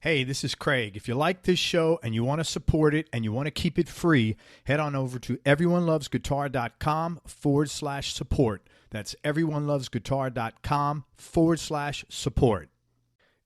Hey, this is Craig. If you like this show and you want to support it and you want to keep it free, head on over to everyonelovesguitar.com/support. That's everyonelovesguitar.com/support.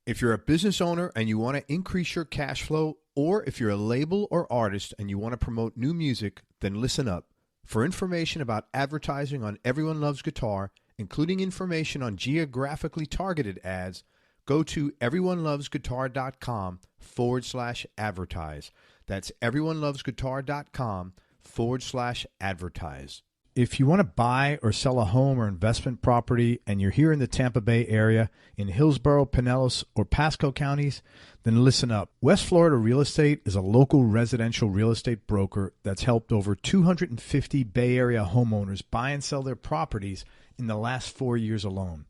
If you're a business owner and you want to increase your cash flow, or if you're a label or artist and you want to promote new music, then listen up. For information about advertising on Everyone Loves Guitar, including information on geographically targeted ads, go to everyonelovesguitar.com/advertise. That's everyonelovesguitar.com/advertise. If you want to buy or sell a home or investment property and you're here in the Tampa Bay area, in Hillsborough, Pinellas, or Pasco counties, then listen up. West Florida Real Estate is a local residential real estate broker that's helped over 250 Bay Area homeowners buy and sell their properties in the last 4 years alone.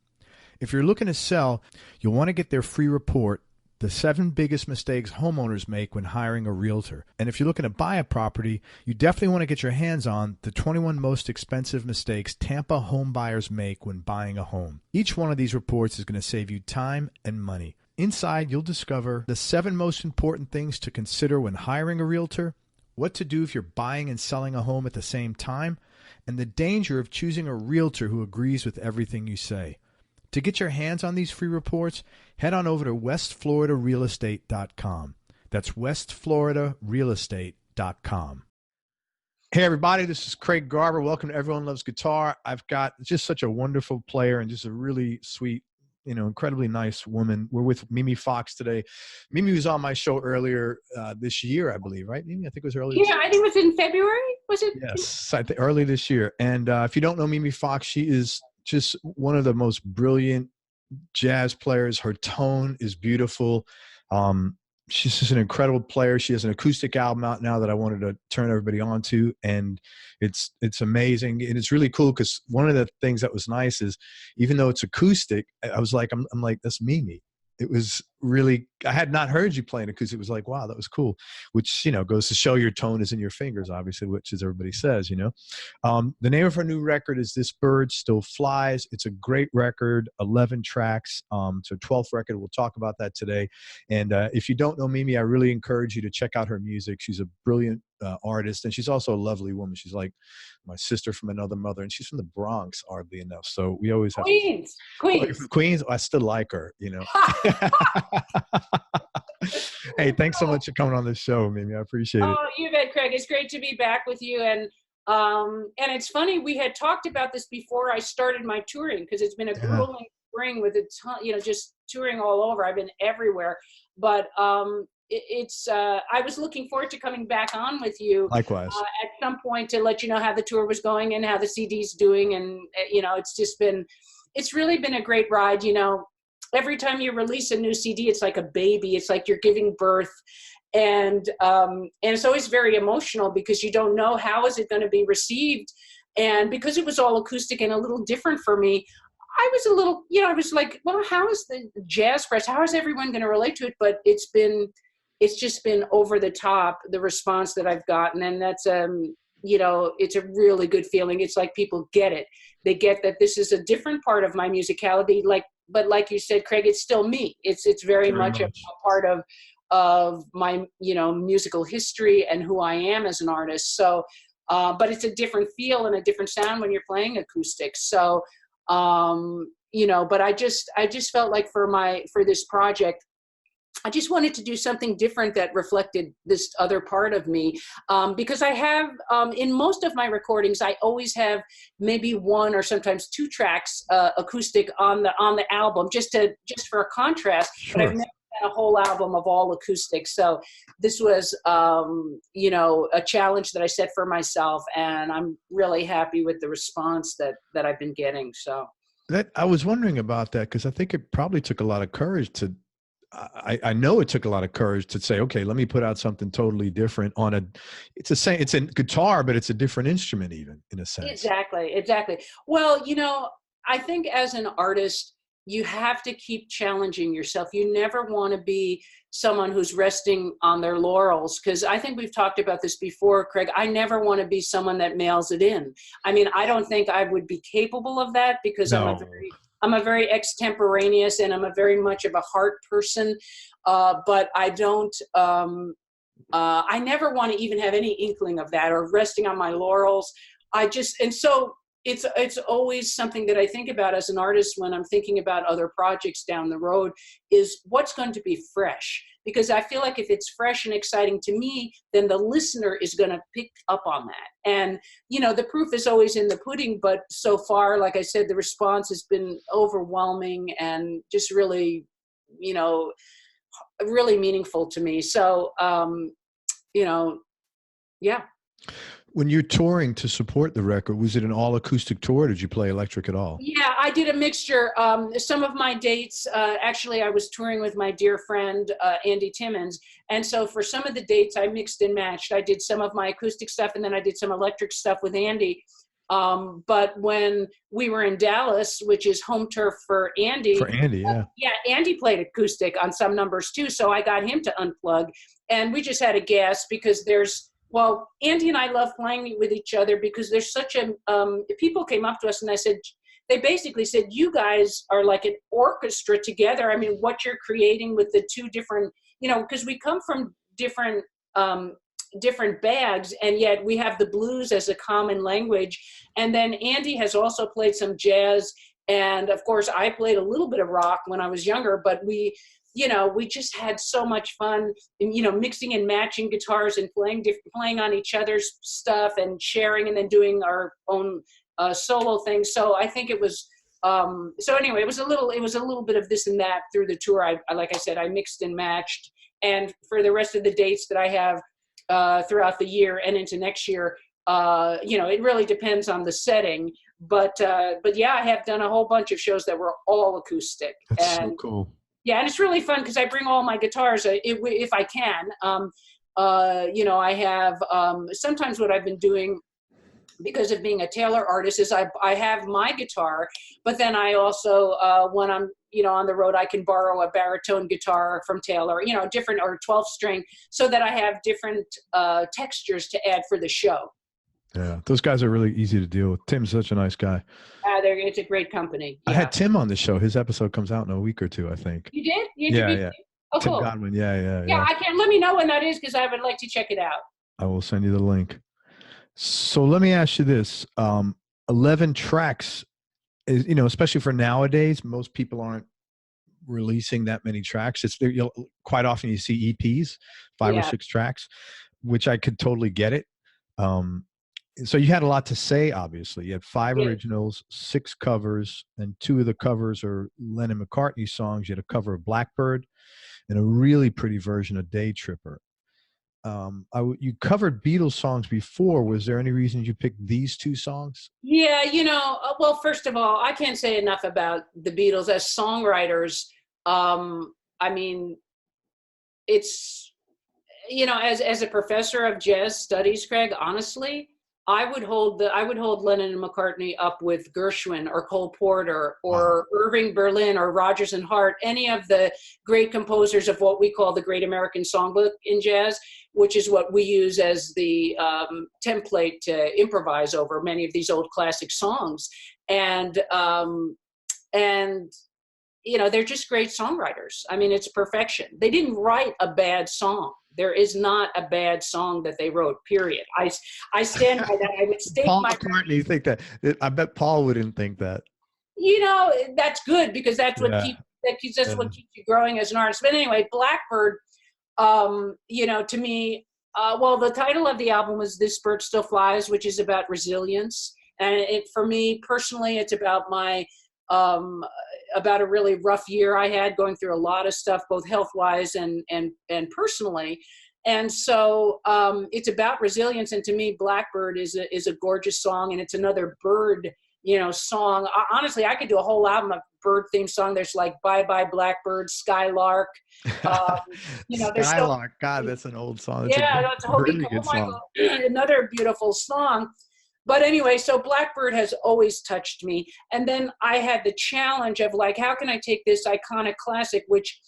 If you're looking to sell, you'll want to get their free report, The 7 Biggest Mistakes Homeowners Make When Hiring a Realtor. And if you're looking to buy a property, you definitely want to get your hands on the 21 Most Expensive Mistakes Tampa Home Buyers Make When Buying a Home. Each one of these reports is going to save you time and money. Inside, you'll discover the 7 most important things to consider when hiring a realtor, what to do if you're buying and selling a home at the same time, and the danger of choosing a realtor who agrees with everything you say. To get your hands on these free reports, head on over to westfloridarealestate.com. That's westfloridarealestate.com. Hey, everybody, this is Craig Garber. Welcome to Everyone Loves Guitar. I've got just such a wonderful player and just a really sweet, incredibly nice woman. We're with Mimi Fox today. Mimi was on my show earlier this year, I believe, right, Mimi? I think it was earlier. Yeah, I think it was in February. Was it? Yes, I think early this year. And if you don't know Mimi Fox, she is just one of the most brilliant jazz players. Her tone is beautiful. She's just an incredible player. She has an acoustic album out now that I wanted to turn everybody on to, and it's amazing. And it's really cool because one of the things that was nice is, even though it's acoustic, I was like, I'm like, that's Mimi. It was really, I had not heard you playing acoustic. It was like, wow, that was cool, which, goes to show your tone is in your fingers, obviously, which as everybody says, The name of her new record is This Bird Still Flies. It's a great record, 11 tracks. It's her 12th record. We'll talk about that today. And if you don't know Mimi, I really encourage you to check out her music. She's a brilliant artist, and she's also a lovely woman. She's like my sister from another mother, and she's from the Bronx, oddly enough. So we always have Queens. I still like her, Hey, thanks so much for coming on the show, Mimi. I appreciate it. Oh, you bet, Craig. It's great to be back with you. And it's funny, we had talked about this before I started my touring, because it's been a grueling spring with a ton, just touring all over. I've been everywhere, but I was looking forward to coming back on with you. Likewise. At some point, to let you know how the tour was going and how the CD's doing. And, it's really been a great ride. Every time you release a new CD, it's like a baby. It's like you're giving birth. And it's always very emotional because you don't know how is it going to be received. And because it was all acoustic and a little different for me, I was a little, I was like, well, how is the jazz press? How is everyone going to relate to it? But it's just been over the top, the response that I've gotten. And that's, it's a really good feeling. It's like people get it. They get that this is a different part of my musicality. But like you said, Craig, it's still me. It's very much a part of my, musical history and who I am as an artist. So, but it's a different feel and a different sound when you're playing acoustic. So, but I just felt like for this project, I just wanted to do something different that reflected this other part of me, because I have, in most of my recordings, I always have maybe 1 or sometimes 2 tracks acoustic on the album, just for a contrast. Sure. But I've never done a whole album of all acoustic. So this was, a challenge that I set for myself, and I'm really happy with the response that I've been getting. So I was wondering about that, because I think it probably took a lot of courage to. I know it took a lot of courage to say, okay, let me put out something totally different it's a guitar, but it's a different instrument, even in a sense. Exactly. Well, I think as an artist, you have to keep challenging yourself. You never want to be someone who's resting on their laurels, because I think we've talked about this before, Craig. I never want to be someone that mails it in. I mean, I don't think I would be capable of that, because no. I'm a very extemporaneous, and I'm a very much of a heart person. But I don't, I never want to even have any inkling of that or resting on my laurels. And so it's always something that I think about as an artist when I'm thinking about other projects down the road, is what's going to be fresh. Because I feel like if it's fresh and exciting to me, then the listener is going to pick up on that. And, the proof is always in the pudding, but so far, like I said, the response has been overwhelming and just really, really meaningful to me. So, yeah. When you're touring to support the record, was it an all acoustic tour? Or did you play electric at all? Yeah, I did a mixture. Some of my dates, actually, I was touring with my dear friend, Andy Timmons. And so for some of the dates, I mixed and matched. I did some of my acoustic stuff, and then I did some electric stuff with Andy. But when we were in Dallas, which is home turf for Andy. For Andy, yeah. Andy played acoustic on some numbers too. So I got him to unplug. And we just had a gas because Andy and I love playing with each other because there's such people came up to us and they basically said, you guys are like an orchestra together. I mean, what you're creating with the two different, because we come from different bags, and yet we have the blues as a common language. And then Andy has also played some jazz. And of course, I played a little bit of rock when I was younger, but we just had so much fun, mixing and matching guitars and playing on each other's stuff and sharing, and then doing our own solo thing. So I think it was, anyway, it was a little bit of this and that through the tour. Like I said, I mixed and matched. And for the rest of the dates that I have throughout the year and into next year, it really depends on the setting. But yeah, I have done a whole bunch of shows that were all acoustic. That's so cool. Yeah, and it's really fun because I bring all my guitars if I can. I have sometimes what I've been doing because of being a Taylor artist is I have my guitar, but then I also when I'm on the road, I can borrow a baritone guitar from Taylor, different, or 12 string, so that I have different textures to add for the show. Yeah, those guys are really easy to deal with. Tim's such a nice guy. It's a great company. Yeah. I had Tim on the show. His episode comes out in a week or two, I think. You did? Yeah. Oh, Tim cool. Godwin. Yeah. I can. Let me know when that is, because I would like to check it out. I will send you the link. So let me ask you this: 11 tracks is, especially for nowadays, most people aren't releasing that many tracks. Quite often you see EPs, 5 or 6 tracks, which I could totally get it. So you had a lot to say, obviously. You had 5 originals, 6 covers, and 2 of the covers are Lennon McCartney songs. You had a cover of Blackbird and a really pretty version of Day Tripper. You covered Beatles songs before. Was there any reason you picked these 2 songs? Yeah, well, first of all, I can't say enough about the Beatles as songwriters. I mean, it's, as a professor of jazz studies, Craig, honestly, I would hold Lennon and McCartney up with Gershwin or Cole Porter or Irving Berlin or Rodgers and Hart, any of the great composers of what we call the Great American Songbook in jazz, which is what we use as the template to improvise over many of these old classic songs. And they're just great songwriters. I mean, it's perfection. They didn't write a bad song. There is not a bad song that they wrote, period. I stand by that. I would stake Paul McCartney, you think that? I bet Paul wouldn't think that. That's good, because that's what keeps you growing as an artist. But anyway, Blackbird, to me, the title of the album was This Bird Still Flies, which is about resilience. And for me personally, it's about about a really rough year I had, going through a lot of stuff, both health-wise and personally. And so it's about resilience. And to me, Blackbird is a gorgeous song, and it's another bird, song. Honestly, I could do a whole album of bird theme song. There's like Bye Bye Blackbird, Skylark. There's Skylark. God, that's an old song. That's a really good song. Another beautiful song. But anyway, so Blackbird has always touched me. And then I had the challenge of how can I take this iconic classic, which,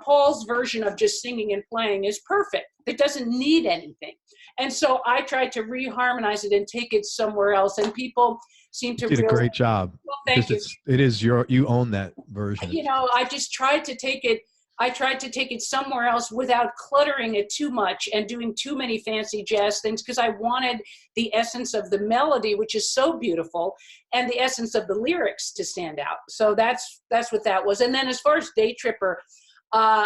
Paul's version of just singing and playing is perfect. that doesn't need anything. And so I tried to reharmonize it and take it somewhere else. And people seem to You did a great job. Well, thank you. It is you own that version. You know, I just tried to take it. I tried to take it somewhere else without cluttering it too much and doing too many fancy jazz things, because I wanted the essence of the melody, which is so beautiful, and the essence of the lyrics to stand out. So that's what that was. And then as far as Day Tripper, I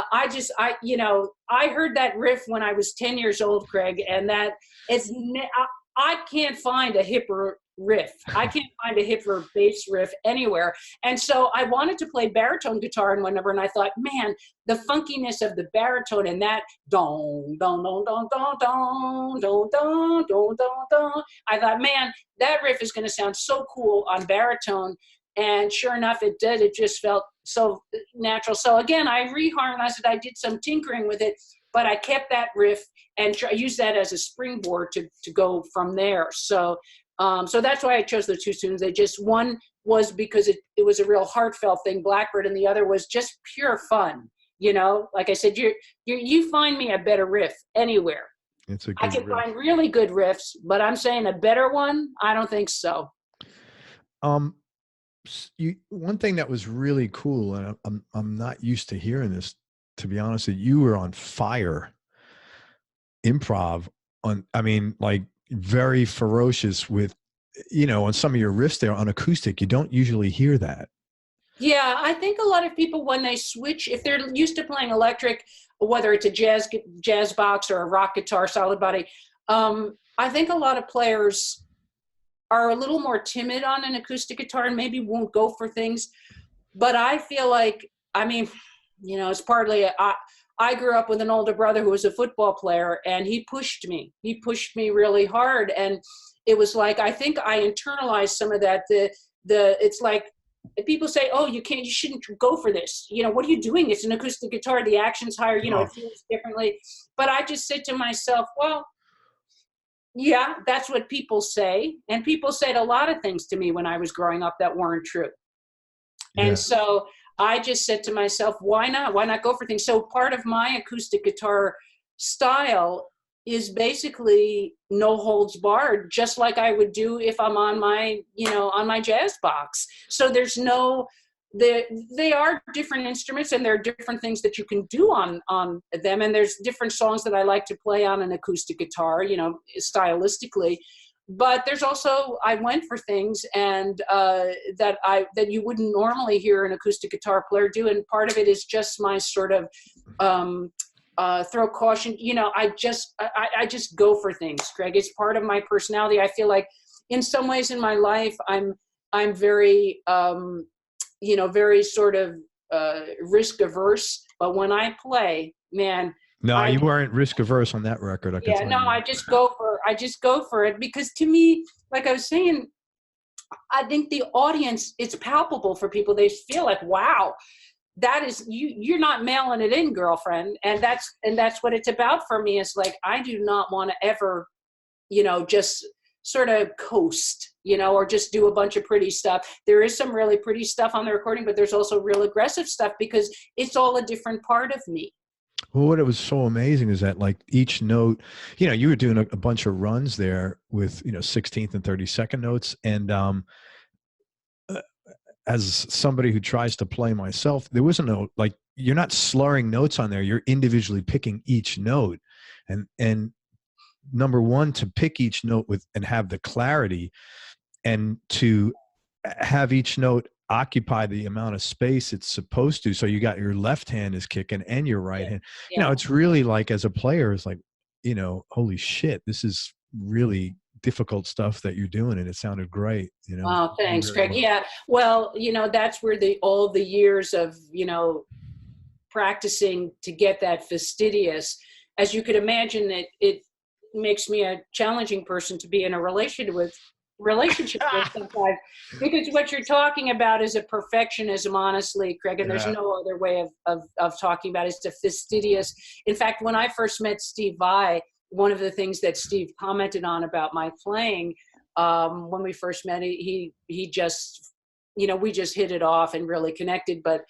heard that riff when I was 10 years old, Craig, and that I can't find a hipper riff. I can't find a hipper bass riff anywhere. And so I wanted to play baritone guitar in one number, and I thought, man, the funkiness of the baritone and that don, don, don, don, don, don, don, don, don, don, don. I thought, man, that riff is going to sound so cool on baritone. And sure enough, it did. It just felt so natural. So again, I reharmonized it. I did some tinkering with it, but I kept that riff and used that as a springboard to go from there. So that's why I chose the two tunes. One was because it was a real heartfelt thing, Blackbird, and the other was just pure fun. You know, like I said, you find me a better riff anywhere. It's a good I can riff. find really good riffs, but I'm saying a better one, I don't think so. One thing that was really cool, and I'm not used to hearing this, to be honest, that you were on fire improv like very ferocious with, on some of your riffs there on acoustic. You don't usually hear that. Yeah, I think a lot of people, when they switch, if they're used to playing electric, whether it's a jazz box or a rock guitar, solid body, I think a lot of players are a little more timid on an acoustic guitar and maybe won't go for things. But I feel like, it's partly, I grew up with an older brother who was a football player, and he pushed me. He pushed me really hard. And it was like, I think I internalized some of that. It's like, people say, oh, you shouldn't go for this. What are you doing? It's an acoustic guitar. The action's higher, it feels differently. But I just said to myself, well, yeah, that's what people say. And people said a lot of things to me when I was growing up that weren't true. Yeah. And so I just said to myself, why not? Why not go for things? So part of my acoustic guitar style is basically no holds barred, just like I would do if I'm on my, on my jazz box. So there's they are different instruments, and there are different things that you can do on them. And there's different songs that I like to play on an acoustic guitar, stylistically. But there's also, I went for things and that you wouldn't normally hear an acoustic guitar player do. And part of it is just my sort of throw caution. I just go for things, Craig. It's part of my personality. I feel like in some ways in my life, I'm very, very sort of risk averse. But when I play, man. No, you weren't risk averse on that record. I just go for it because, to me, like I was saying, I think the audience, it's palpable for people. They feel like, wow, that is you're not mailing it in, girlfriend. And that's what it's about for me. Is like, I do not want to ever, just sort of coast, or just do a bunch of pretty stuff. There is some really pretty stuff on the recording, but there's also real aggressive stuff because it's all a different part of me. Well, what it was so amazing is that, like, each note, you were doing a bunch of runs there with, 16th and 32nd notes. And as somebody who tries to play myself, there was a note, like, you're not slurring notes on there. You're individually picking each note. And number one, to pick each note and have the clarity, and to have each note occupy the amount of space it's supposed to. So you got your left hand is kicking and your right hand. Yeah. It's really like, as a player, it's like, holy shit, this is really difficult stuff that you're doing, and it sounded great. Oh, thanks, Craig. Yeah. Well, that's where all the years of, practicing to get that fastidious, as you could imagine, it makes me a challenging person to be in a relationship with sometimes, because what you're talking about is a perfectionism, honestly, Craig, and there's no other way of talking about it. It's a fastidious. In fact, when I first met Steve Vai, one of the things that Steve commented on about my playing, when we first met, he just, we just hit it off and really connected. But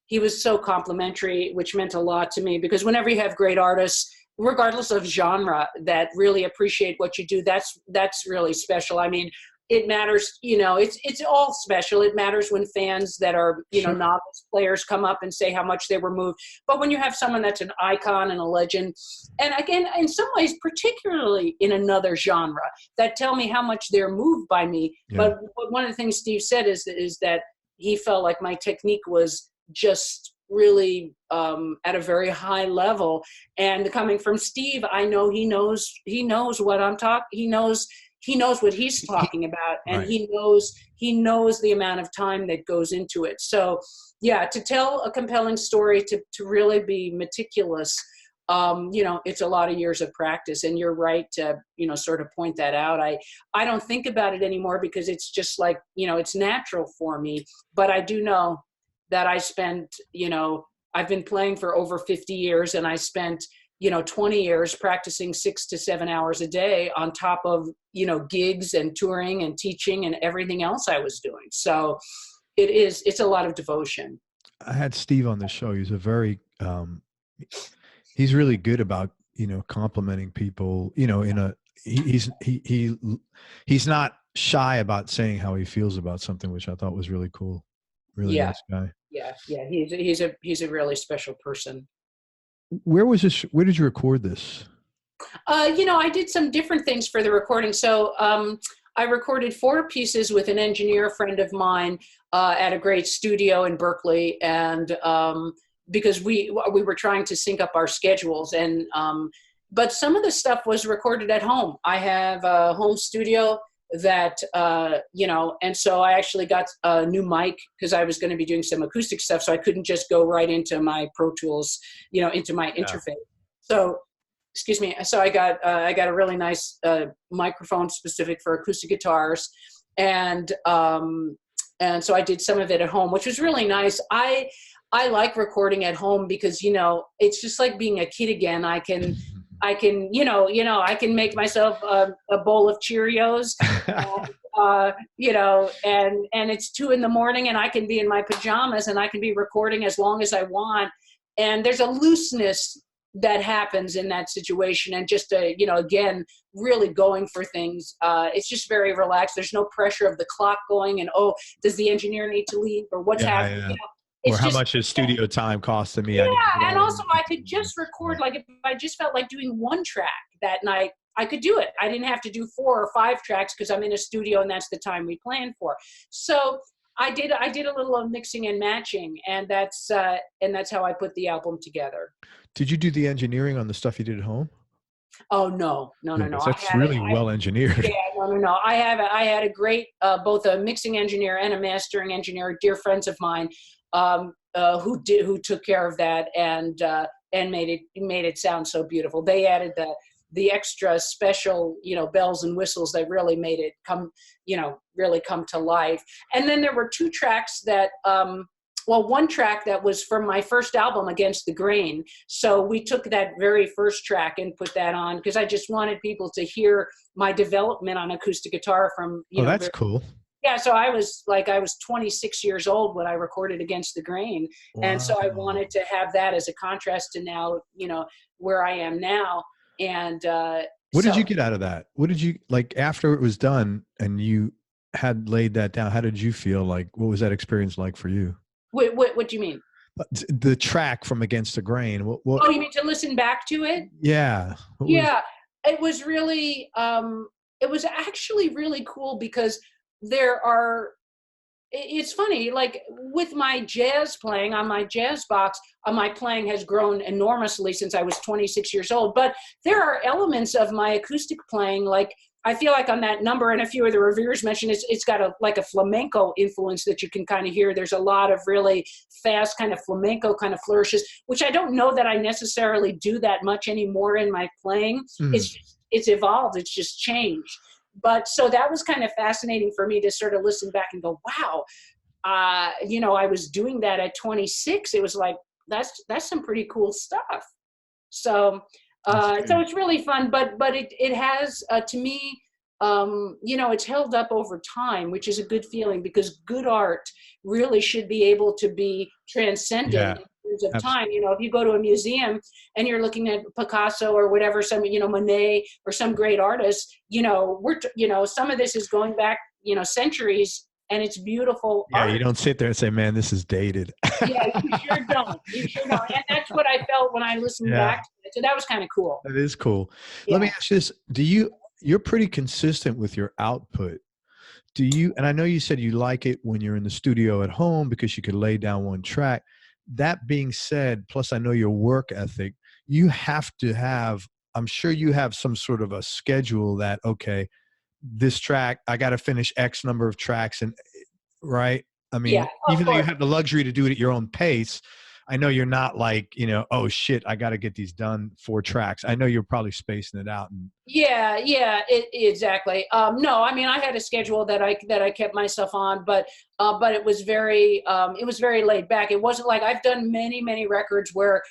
he was so complimentary, which meant a lot to me, because whenever you have great artists regardless of genre, that really appreciate what you do. That's really special. I mean, it matters, it's all special. It matters when fans that are, Sure. novice players come up and say how much they were moved. But when you have someone that's an icon and a legend, and again, in some ways, particularly in another genre, that tell me how much they're moved by me. Yeah. But one of the things Steve said is that he felt like my technique was just really at a very high level. And coming from Steve, I know he knows what I'm talking. He knows what he's talking about, and Right. he knows the amount of time that goes into it. So yeah, to tell a compelling story, to really be meticulous, it's a lot of years of practice. And you're right to, sort of point that out. I don't think about it anymore because it's just like, it's natural for me. But I do know that I spent, I've been playing for over 50 years, and I spent 20 years practicing 6 to 7 hours a day on top of, gigs and touring and teaching and everything else I was doing. So it's a lot of devotion. I had Steve on the show. He's a very, he's really good about, complimenting people, he's not shy about saying how he feels about something, which I thought was really cool. Really nice guy. Yeah. He's a really special person. Where was this? Where did you record this? I did some different things for the recording. So I recorded 4 pieces with an engineer friend of mine at a great studio in Berkeley, and because we were trying to sync up our schedules, and but some of the stuff was recorded at home. I have a home studio that and so I actually got a new mic because I was going to be doing some acoustic stuff, so I couldn't just go right into my Pro Tools, into my interface. So excuse me. So I got a really nice microphone specific for acoustic guitars, and so I did some of it at home, which was really nice. I like recording at home because it's just like being a kid again. I can I can make myself a bowl of Cheerios, and it's 2 a.m. and I can be in my pajamas and I can be recording as long as I want. And there's a looseness that happens in that situation. And just, again, really going for things. It's just very relaxed. There's no pressure of the clock going and, oh, does the engineer need to leave or what's happening? Yeah. Or how much is studio time costing me? Yeah, and also I could just record, like if I just felt like doing 1 track that night, I could do it. I didn't have to do 4 or 5 tracks because I'm in a studio and that's the time we planned for. So I did a little of mixing and matching, and that's how I put the album together. Did you do the engineering on the stuff you did at home? Oh no. That's really well engineered. Yeah, no. I had a great both a mixing engineer and a mastering engineer, dear friends of mine, who took care of that and made it sound so beautiful. They added the extra special, bells and whistles that really made it come to life. And then there were 2 tracks that, 1 track that was from my first album, Against the Grain. So we took that very first track and put that on because I just wanted people to hear my development on acoustic guitar from, that's cool. Yeah, so I was 26 years old when I recorded Against the Grain. Wow. And so I wanted to have that as a contrast to now, where I am now. And what did you get out of that? What did you, like, after it was done and you had laid that down, how did you feel? Like, what was that experience like for you? What do you mean? The track from Against the Grain. What, oh, you mean to listen back to it? Yeah. It was really, it was actually really cool because it's funny, like with my jazz playing on my jazz box, my playing has grown enormously since I was 26 years old. But there are elements of my acoustic playing, like I feel like on that number, and a few of the reviewers mentioned it's got a flamenco influence that you can kind of hear. There's a lot of really fast kind of flamenco kind of flourishes, which I don't know that I necessarily do that much anymore in my playing. It's evolved. It's just changed. But so that was kind of fascinating for me to sort of listen back and go, wow, I was doing that at 26. It was like, that's some pretty cool stuff. So, so it's really fun, but it has, to me, it's held up over time, which is a good feeling because good art really should be able to be transcended years of time. You know, if you go to a museum and you're looking at Picasso or whatever, some, you know, Monet or some great artist, you know, some of this is going back, you know, centuries, and it's beautiful art. You don't sit there and say, man, this is dated. Yeah, you sure don't. You sure don't. And that's what I felt when I listened back to it. So that was kind of cool. That is cool. Yeah. Let me ask you this. You're pretty consistent with your output. And I know you said you like it when you're in the studio at home because you could lay down one track. That being said, plus I know your work ethic, you have to have, I'm sure you have some sort of a schedule that, okay, this track, I got to finish X number of tracks, and right. I mean, even though you have the luxury to do it at your own pace, I know you're not like, you know, oh shit, I got to get these done 4 tracks. I know you're probably spacing it out. Exactly. No, I mean, I had a schedule that I kept myself on, but it was very laid back. It wasn't like, I've done many records where,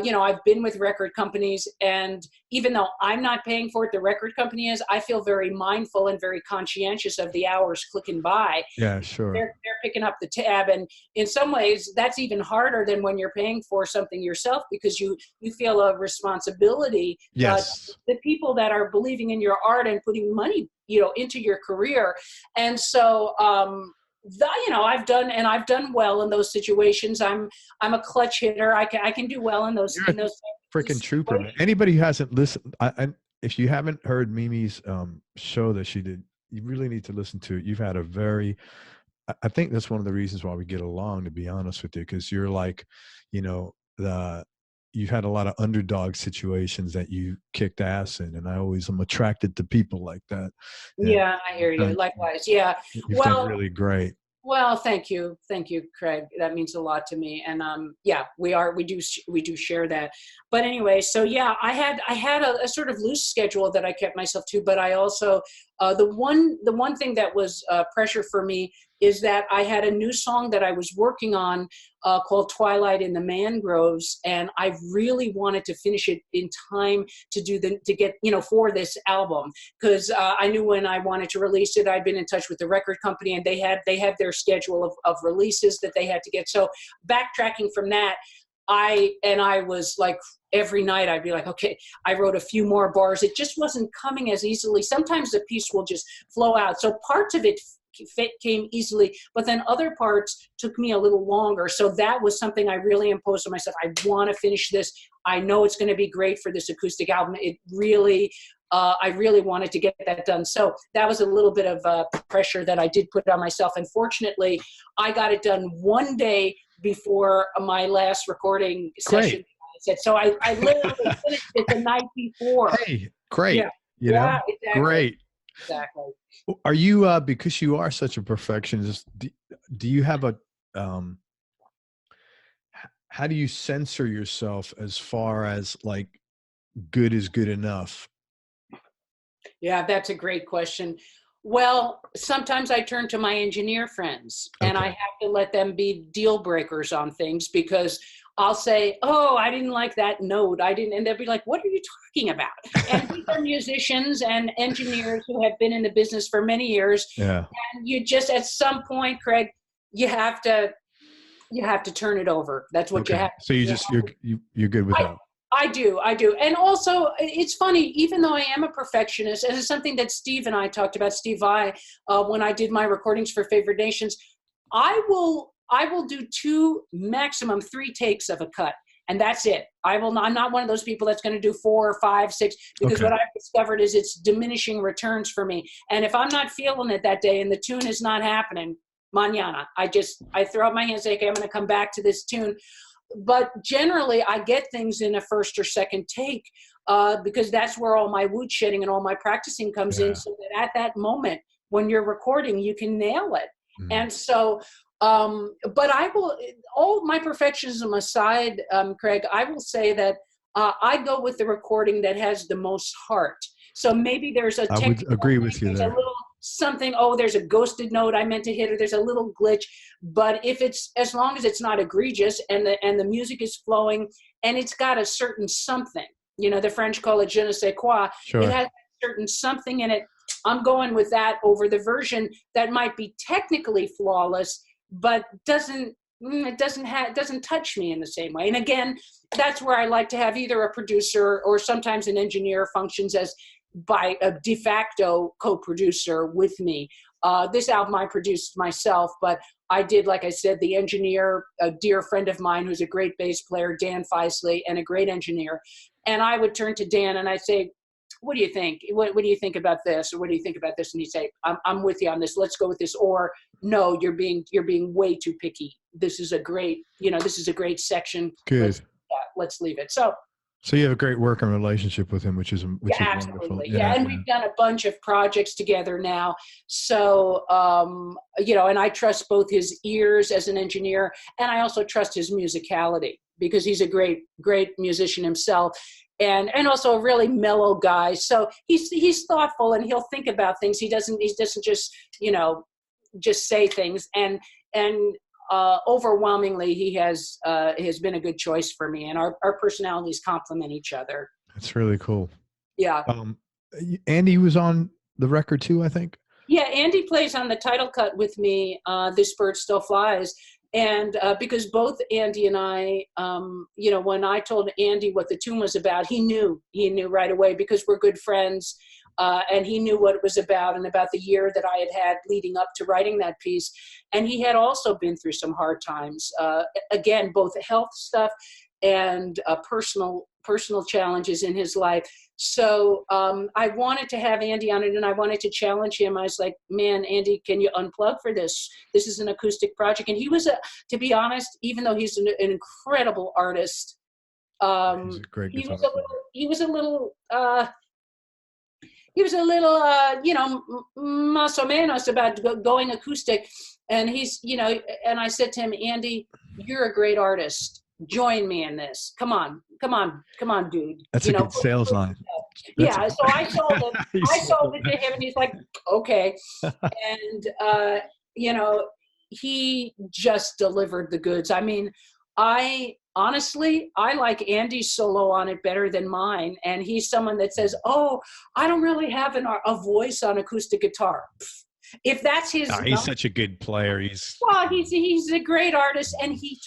you know, I've been with record companies, and even though I'm not paying for it, the record company is, I feel very mindful and very conscientious of the hours clicking by. Yeah, sure. They're picking up the tab. And in some ways that's even harder than when you're paying for something yourself, because you feel a responsibility. Yes. The people that are believing in your art and putting money, you know, into your career. And so, you know, I've done well in those situations. I'm a clutch hitter. I can do well in those. You're a freaking trooper, man. Anybody who hasn't listened, if you haven't heard Mimi's show that she did, you really need to listen to it. You've had I think that's one of the reasons why we get along, to be honest with you, because you're like, you know, you've had a lot of underdog situations that you kicked ass in, and I always am attracted to people like that. Yeah, I hear you. Likewise. Yeah. You've done really great. Well, thank you, Craig. That means a lot to me. And we do share that. But anyway, so yeah, I had a sort of loose schedule that I kept myself to, but I also the one thing that was pressure for me is that I had a new song that I was working on called Twilight in the Mangroves, and I really wanted to finish it in time to get, you know, for this album, because I knew when I wanted to release it. I'd been in touch with the record company, and they had their schedule of releases that they had to get. So backtracking from that, I was like, every night I'd be like, okay, I wrote a few more bars. It just wasn't coming as easily. Sometimes the piece will just flow out. So parts of it came easily, but then other parts took me a little longer. So that was something I really imposed on myself. I want to finish this. I know it's going to be great for this acoustic album. It really, I really wanted to get that done. So that was a little bit of pressure that I did put on myself. And fortunately, I got it done one day before my last recording session. So I literally finished it the night before. Hey, great. Yeah, you know? Exactly. Great. Exactly. Are you, because you are such a perfectionist, do you have how do you censor yourself as far as like good is good enough? Yeah, that's a great question. Well, sometimes I turn to my engineer friends, and I have to let them be deal breakers on things, because I'll say, oh, I didn't like that note. And they'll be like, what are you talking about? And these are musicians and engineers who have been in the business for many years. Yeah. And you just, at some point, Craig, you have to turn it over. That's what you have to do. So you're good with that. I do. And also, it's funny, even though I am a perfectionist, and it's something that Steve and I talked about, Steve Vai, when I did my recordings for Favored Nations, I will do 2, maximum 3 takes of a cut, and that's it. I'm not one of those people that's going to do 4 or 5, 6, because what I've discovered is it's diminishing returns for me. And if I'm not feeling it that day and the tune is not happening, mañana, I throw up my hands and say, okay, I'm going to come back to this tune. But generally, I get things in a first or second take, because that's where all my wood shedding and all my practicing comes in, so that at that moment when you're recording, you can nail it. And so, but I will, all my perfectionism aside, Craig, I will say that I go with the recording that has the most heart. So maybe there's I would agree with you there. A little something, there's a ghosted note I meant to hit, or there's a little glitch. But as long as it's not egregious, and the music is flowing, and it's got a certain something, you know, the French call it je ne sais quoi. Sure. It has a certain something in it. I'm going with that over the version that might be technically flawless, but doesn't it doesn't touch me in the same way. And again, that's where I like to have either a producer or sometimes an engineer functions as by a de facto co-producer with me. This album I produced myself, but I did, like I said, the engineer, a dear friend of mine who's a great bass player, Dan Feisley, and a great engineer. And I would turn to Dan and I'd say, what do you think? What do you think about this? Or what do you think about this? And he'd say, I'm with you on this. Let's go with this. Or no, you're being way too picky. This is a great section. Good. Let's leave it. So you have a great working relationship with him, which is absolutely. wonderful. Yeah. And we've done a bunch of projects together now. So, and I trust both his ears as an engineer, and I also trust his musicality because he's a great, great musician himself. And also a really mellow guy. So he's thoughtful and he'll think about things. He doesn't just, just say things. And overwhelmingly, he has been a good choice for me. And our personalities complement each other. That's really cool. Yeah. Andy was on the record too, I think. Yeah, Andy plays on the title cut with me, This Bird Still Flies. And because both Andy and I, when I told Andy what the tune was about, he knew right away because we're good friends. And he knew what it was about and about the year that I had leading up to writing that piece. And he had also been through some hard times, again, both health stuff and personal challenges in his life. So I wanted to have Andy on it, and I wanted to challenge him. I was like, man, Andy, can you unplug for this? This is an acoustic project. And he was, to be honest, even though he's an incredible artist, he's a great he was a little más o menos about going acoustic. And he's, and I said to him, Andy, you're a great artist. Join me in this. Come on, dude. That's a good sales line. Yeah. So I sold it to him, and he's like, okay. And, he just delivered the goods. I mean, honestly, I like Andy's solo on it better than mine. And he's someone that says, oh, I don't really have a voice on acoustic guitar. If that's his, he's such a good player. He's a great artist, and he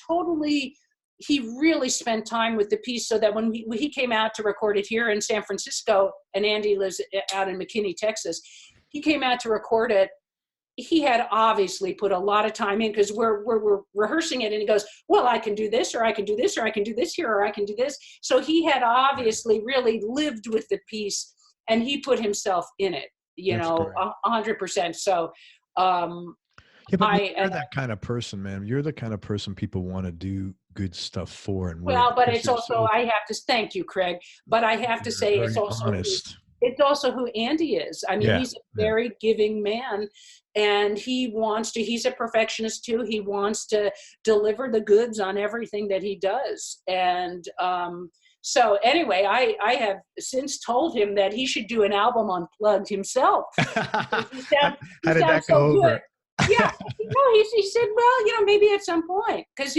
really spent time with the piece so that when he came out to record it here in San Francisco, and Andy lives out in McKinney, Texas, he came out to record it. He had obviously put a lot of time in because we're rehearsing it, and he goes, well, I can do this, or I can do this, or I can do this here, or I can do this. So he had obviously really lived with the piece, and he put himself in it, 100%. So, yeah, but you're that kind of person, man. You're the kind of person people want to do good stuff for. And but it's also, I have to thank you, Craig, but I have to say it's also honest. It's also who Andy is. I mean, he's a very giving man, and he's a perfectionist too. He wants to deliver the goods on everything that he does. And so anyway, I have since told him that he should do an album unplugged himself. How did that go over? Yeah, he said, well, maybe at some point, because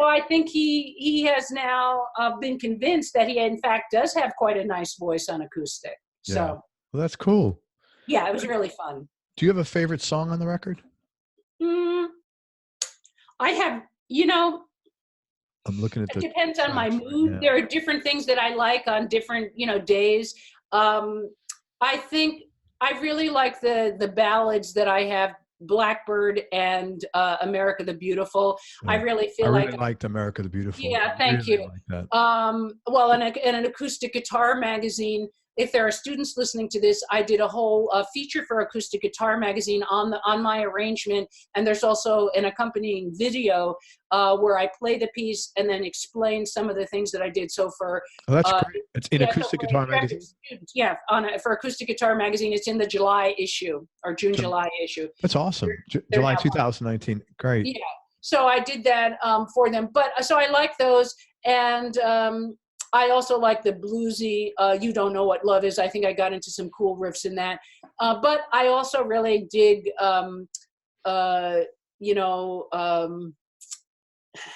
I think he has now been convinced that he in fact does have quite a nice voice on acoustic. Yeah. So, well, that's cool. Yeah, it was really fun. Do you have a favorite song on the record? I have, I'm looking at it depends on my mood. Right, there are different things that I like on different, days. I think I really like the ballads that I have. Blackbird and America the Beautiful. Yeah. I really liked America the Beautiful. Yeah, thank you. Well, in an acoustic guitar magazine, if there are students listening to this, I did a whole feature for Acoustic Guitar Magazine on my arrangement, and there's also an accompanying video where I play the piece and then explain some of the things that I did. So for that's great. It's in Acoustic Guitar Magazine. Students, for Acoustic Guitar Magazine, it's in the July issue or July issue. That's awesome. July 2019. Great. Yeah. So I did that for them, but so I like those, and I also like the bluesy, You Don't Know What Love Is. I think I got into some cool riffs in that. But I also really dig,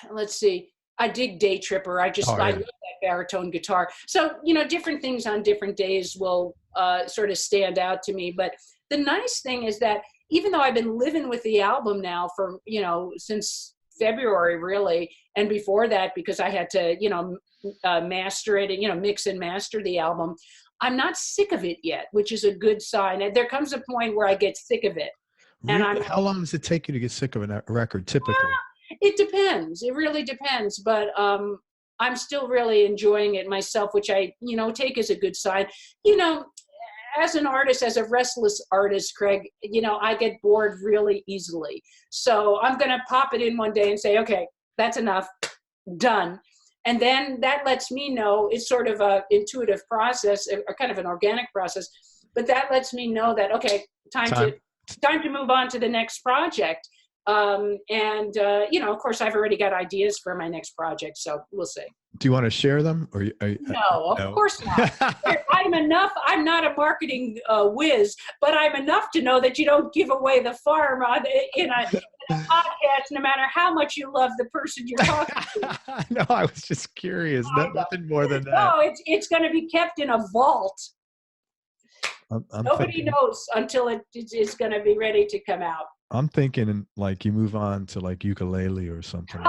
let's see, I dig Day Tripper. I love that baritone guitar. So, different things on different days will sort of stand out to me. But the nice thing is that even though I've been living with the album now for, since February, really. And before that, because I had to, master it and, mix and master the album. I'm not sick of it yet, which is a good sign. And there comes a point where I get sick of it. And Really? How long does it take you to get sick of a record typically? It depends. It really depends. But I'm still really enjoying it myself, which I, take as a good sign. As an artist, as a restless artist, Craig, I get bored really easily. So I'm going to pop it in one day and say, okay, that's enough, done. And then that lets me know it's sort of a intuitive process, or kind of an organic process, but that lets me know that, okay, time to move on to the next project. Of course, I've already got ideas for my next project, so we'll see. Do you want to share them? No, of course not. I'm not a marketing whiz, but I'm enough to know that you don't give away the farm in a podcast, no matter how much you love the person you're talking to. No, I was just curious. Nothing more than that. No, it's going to be kept in a vault. Nobody knows until it's going to be ready to come out. I'm thinking like you move on to like ukulele or something.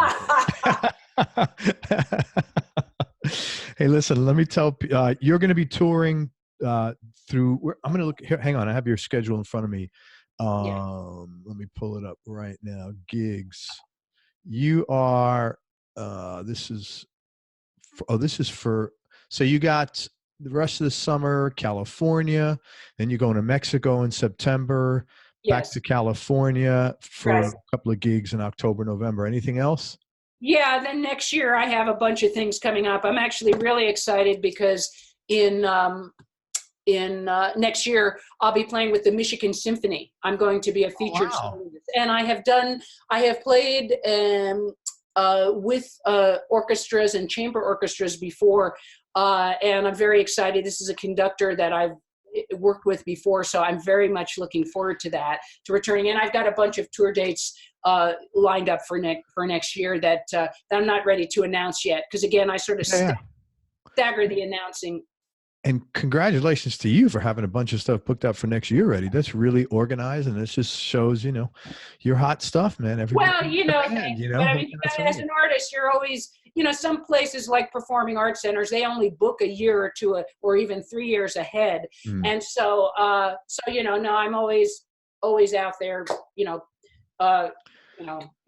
Hey, listen, let me tell you're going to be touring through. I'm going to look here. Hang on. I have your schedule in front of me. Let me pull it up right now. Gigs. You are, this is for, so you got the rest of the summer, California, then you're going to Mexico in September, back to California for a couple of gigs in October, November. Anything else? Yeah, then next year I have a bunch of things coming up. I'm actually really excited because in next year I'll be playing with the Michigan Symphony. I'm going to be a featured soloist, and I have played with orchestras and chamber orchestras before, and I'm very excited. This is a conductor that I've worked with before, so I'm very much looking forward to that, to returning. And I've got a bunch of tour dates lined up for next year that I'm not ready to announce yet, because again, I sort of stagger the announcing. And congratulations to you for having a bunch of stuff booked up for next year already. That's really organized, and it just shows, your hot stuff, man. Thanks. But I mean, as an artist, you're always, some places like performing arts centers, they only book a year or two, or even 3 years ahead. And so, no, I'm always out there,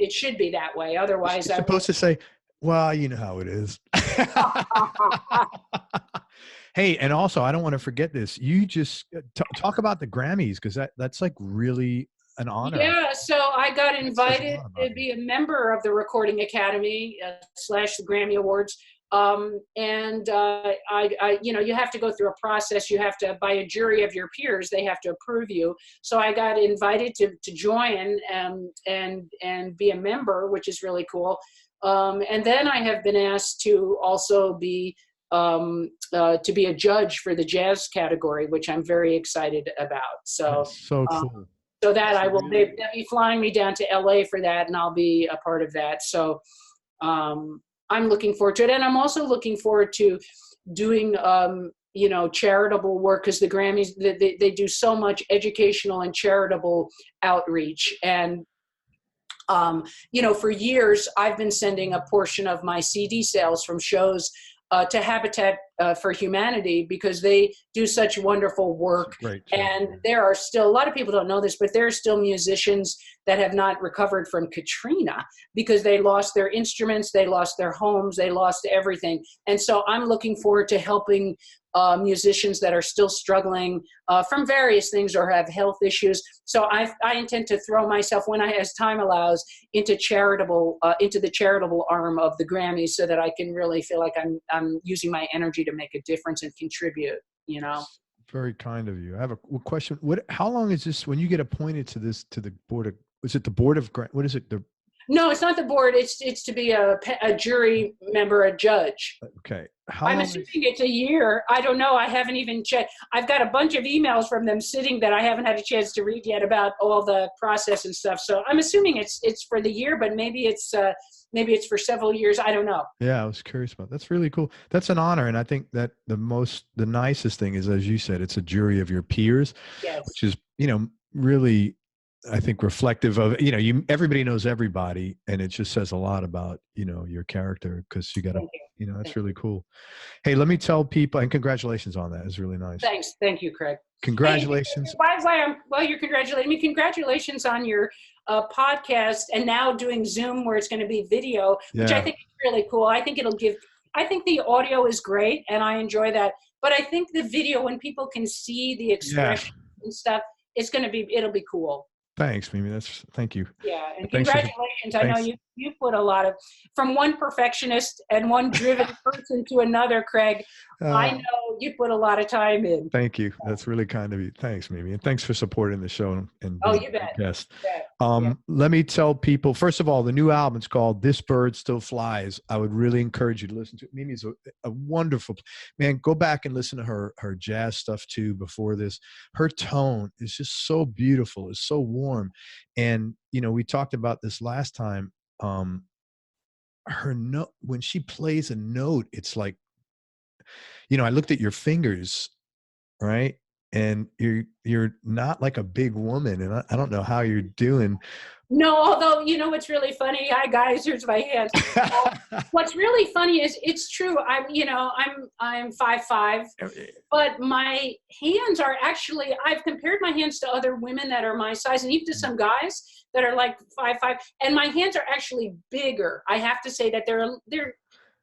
it should be that way. Otherwise, I'm supposed to say, well, you know how it is. Hey, and also, I don't want to forget this. You just talk about the Grammys, because that's like really an honor. Yeah, so I got invited to be a member of the Recording Academy / the Grammy Awards. You have to go through a process. You have to, by a jury of your peers, they have to approve you. So I got invited to join and be a member, which is really cool. And then I have been asked to also be to be a judge for the jazz category, which I'm very excited about. So, that's so cool. So that they'll be flying me down to LA for that, and I'll be a part of that. So I'm looking forward to it. And I'm also looking forward to doing, charitable work, because the Grammys, they do so much educational and charitable outreach. And, for years, I've been sending a portion of my CD sales from shows to Habitat for Humanity, because they do such wonderful work. And there are still, a lot of people don't know this, but there are still musicians that have not recovered from Katrina, because they lost their instruments, they lost their homes, they lost everything. And so I'm looking forward to helping musicians that are still struggling from various things or have health issues. So I intend to throw myself, as time allows, into the charitable arm of the Grammys, so that I can really feel like I'm using my energy to make a difference and contribute. Very kind of you. I have a question. How long is this when you get appointed to the board of? Is it the board of? What is it? No, it's not the board. It's to be a jury member, a judge. Okay. I'm assuming it's a year. I don't know. I haven't even checked. I've got a bunch of emails from them sitting that I haven't had a chance to read yet about all the process and stuff. So I'm assuming it's for the year, but maybe it's for several years. I don't know. Yeah, I was curious about that. That's really cool. That's an honor. And I think that the nicest thing is, as you said, it's a jury of your peers, yes. which is, really I think reflective of, everybody knows everybody, and it just says a lot about, your character, because you got to, that's really cool. Hey, let me tell people, and congratulations on that. It's really nice. Thanks. Thank you, Craig. Congratulations. Hey, while you're congratulating me, congratulations on your podcast, and now doing Zoom where it's going to be video, which I think is really cool. I think I think the audio is great and I enjoy that. But I think the video, when people can see the expression and stuff, it'll be cool. Thanks, Mimi. Thank you. Yeah, and congratulations. I know you put a lot of, from one perfectionist and one driven person to another, Craig. I know you put a lot of time in. Thank you. That's really kind of you. Thanks, Mimi. And thanks for supporting the show. And you bet. Yes. Let me tell people, first of all, the new album is called This Bird Still Flies. I would really encourage you to listen to it. Mimi's a wonderful, man, go back and listen to her jazz stuff too before this. Her tone is just so beautiful. It's so warm. And, we talked about this last time. Her note, when she plays a note, it's like, I looked at your fingers, right? And you're not like a big woman, and I don't know how you're doing. No, although, what's really funny, hi guys, here's my hands. What's really funny is it's true. I'm 5'5", but my hands are actually, I've compared my hands to other women that are my size, and even to some guys that are like 5'5", and my hands are actually bigger. I have to say that they're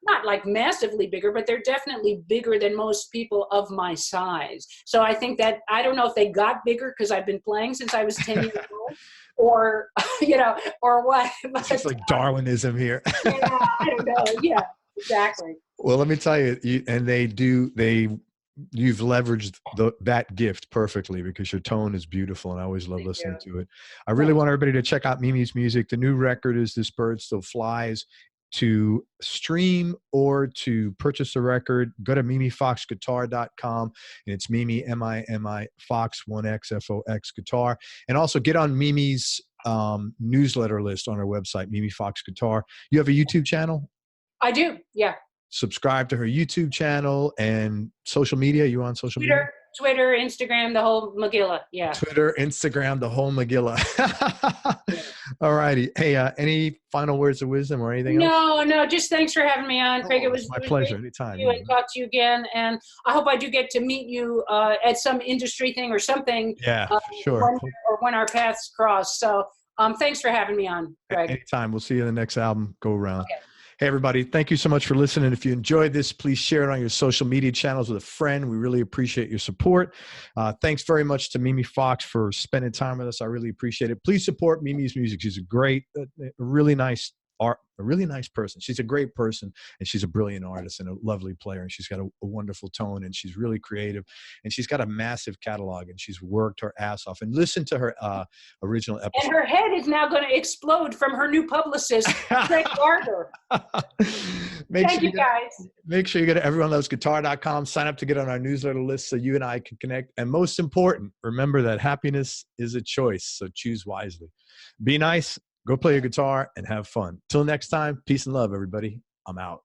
not like massively bigger, but they're definitely bigger than most people of my size. So I think that, I don't know if they got bigger because I've been playing since I was 10 years old, or, or what. It's just like Darwinism here. Yeah, I don't know. Yeah, exactly. Well, let me tell you, you've leveraged that gift perfectly, because your tone is beautiful, and I always love listening to it. I really want everybody to check out Mimi's music. The new record is This Bird Still Flies. To stream or to purchase the record, go to mimifoxguitar.com, and it's Mimi, M-I-M-I, Fox, 1X, guitar. And also get on Mimi's newsletter list on our website, Mimi Fox Guitar. You have a YouTube channel? I do, yeah. Subscribe to her YouTube channel and social media. You on social media? Twitter, Instagram, the whole Megillah. Yeah. Twitter, Instagram, the whole Megillah. All righty. Hey, any final words of wisdom or anything else? No, just thanks for having me on, Craig. It was my pleasure. Anytime. And talk to you again. And I hope I do get to meet you at some industry thing or something. Yeah, sure. When our paths cross. So thanks for having me on, Craig. Anytime. We'll see you in the next album go around. Okay. Hey, everybody. Thank you so much for listening. If you enjoyed this, please share it on your social media channels with a friend. We really appreciate your support. Thanks very much to Mimi Fox for spending time with us. I really appreciate it. Please support Mimi's music. She's a great, really nice person. She's a great person, and she's a brilliant artist and a lovely player, and she's got a wonderful tone, and she's really creative, and she's got a massive catalog, and she's worked her ass off. And listen to her original episode. And her head is now going to explode from her new publicist, Craig Barber. Thank you, guys. Make sure you go to everyonelovesguitar.com, sign up to get on our newsletter list so you and I can connect. And most important, remember that happiness is a choice, so choose wisely. Be nice. Go play your guitar and have fun. Till next time, peace and love, everybody. I'm out.